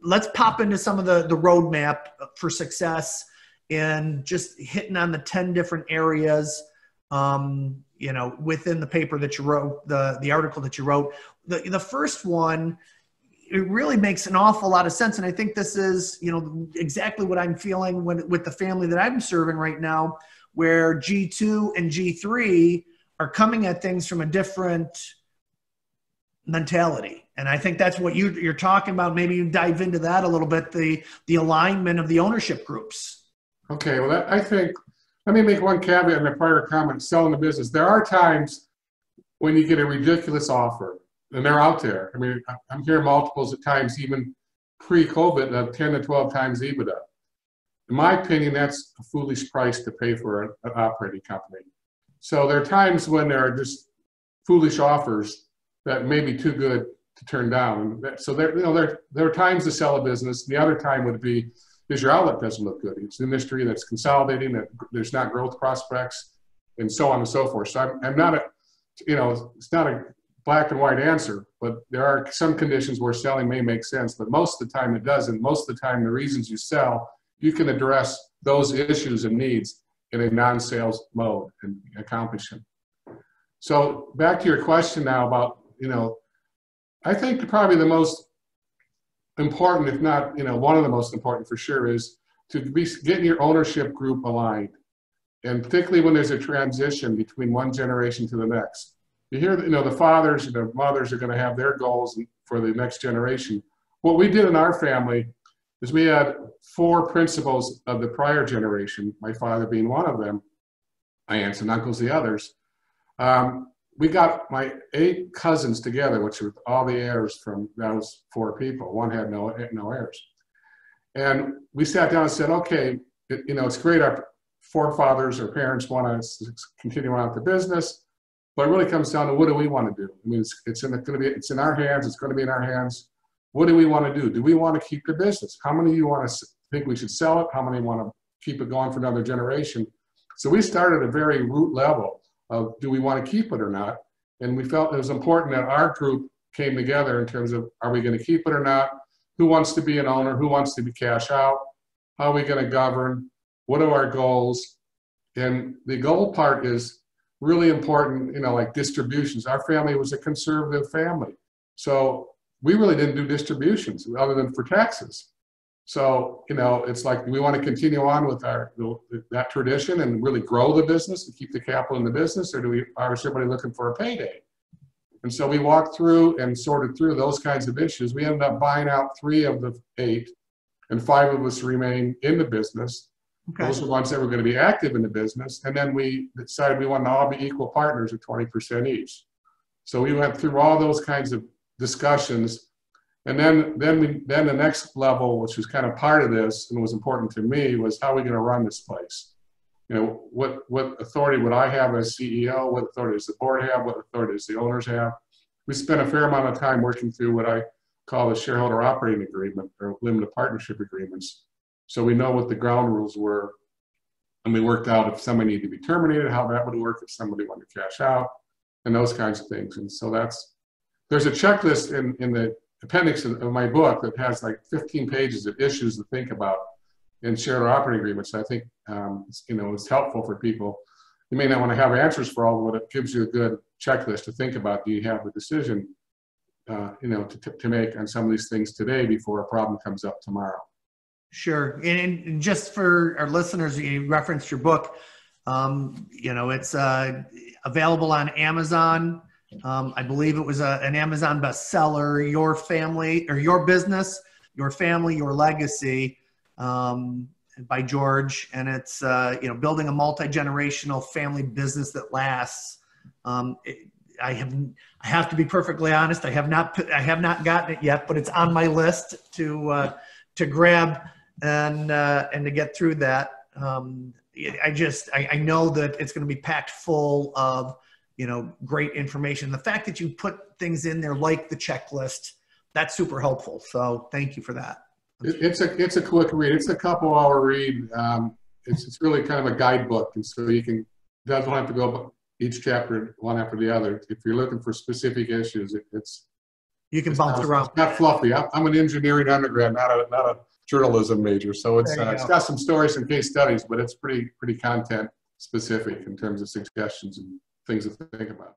let's pop into some of the roadmap for success and just hitting on the 10 different areas, you know, within the paper that you wrote, the article that you wrote. The first one, it really makes an awful lot of sense. And I think this is, you know, exactly what I'm feeling with the family that I'm serving right now, where G2 and G3 are coming at things from a different mentality. And I think that's what you're talking about. Maybe you dive into that a little bit, the alignment of the ownership groups. Okay, well, I think, let me make one caveat in the prior comment, selling the business. There are times when you get a ridiculous offer, and they're out there. I mean, I'm hearing multiples at times, even pre-COVID, of 10 to 12 times EBITDA. In my opinion, that's a foolish price to pay for an operating company. So there are times when there are just foolish offers that may be too good to turn down. So there are times to sell a business. The other time would be because your outlet doesn't look good. It's an industry that's consolidating, that there's not growth prospects, and so on and so forth. So I'm not a, you know, it's not a black and white answer, but there are some conditions where selling may make sense, but most of the time it doesn't. Most of the time, the reasons you sell, you can address those issues and needs in a non-sales mode and accomplish them. So back to your question now about, you know, I think probably the most important, if not, you know, one of the most important for sure, is to be getting your ownership group aligned. And particularly when there's a transition between one generation to the next. You hear, you know, the fathers and the mothers are going to have their goals for the next generation. What we did in our family is we had 4 principals of the prior generation, my father being one of them, my aunts and uncles the others. We got my 8 cousins together, which were all the heirs from those 4 people. One had no heirs. And we sat down and said, okay, you know, it's great our forefathers or parents want us to continue on with the business, but it really comes down to what do we want to do? I mean, it's in our hands. It's going to be in our hands. What do we want to do? Do we want to keep the business? How many of you want to think we should sell it? How many want to keep it going for another generation? So we started at a very root level of do we want to keep it or not? And we felt it was important that our group came together in terms of are we going to keep it or not? Who wants to be an owner? Who wants to be cash out? How are we going to govern? What are our goals? And the goal part is really important, you know, like distributions. Our family was a conservative family. So we really didn't do distributions other than for taxes. So, you know, it's like, do we want to continue on with that tradition and really grow the business and keep the capital in the business, or is everybody looking for a payday? And so we walked through and sorted through those kinds of issues. We ended up buying out 3 of the 8, and 5 of us remain in the business. Okay. Those are the ones that were going to be active in the business. And then we decided we wanted to all be equal partners at 20% each. So we went through all those kinds of discussions. And then the next level, which was kind of part of this and was important to me, was how are we going to run this place? You know, what authority would I have as CEO? What authority does the board have? What authority does the owners have? We spent a fair amount of time working through what I call the shareholder operating agreement or limited partnership agreements. So we know what the ground rules were. And we worked out if somebody needed to be terminated, how that would work if somebody wanted to cash out, and those kinds of things. And so there's a checklist in the appendix of my book that has like 15 pages of issues to think about in shareholder operating agreements. I think it's helpful for people. You may not want to have answers for all of it. It gives you a good checklist to think about. Do you have a decision, to make on some of these things today before a problem comes up tomorrow? Sure. And just for our listeners, you referenced your book. It's available on Amazon. I believe it was an Amazon bestseller, Your Family or Your Business, Your Family, Your Legacy, by George. And it's, building a multi-generational family business that lasts. I have to be perfectly honest. I have not gotten it yet, but it's on my list to grab and to get through that. I know that it's going to be packed full of, great information. The fact that you put things in there like the checklist, that's super helpful. So thank you for that. It's a quick read. It's a couple-hour read. It's really kind of a guidebook, and so doesn't have to go each chapter one after the other. If you're looking for specific issues, You can bounce around. It's not fluffy. I'm an engineering undergrad, not a journalism major. So it's got some stories and case studies, but it's pretty content specific in terms of suggestions and things to think about.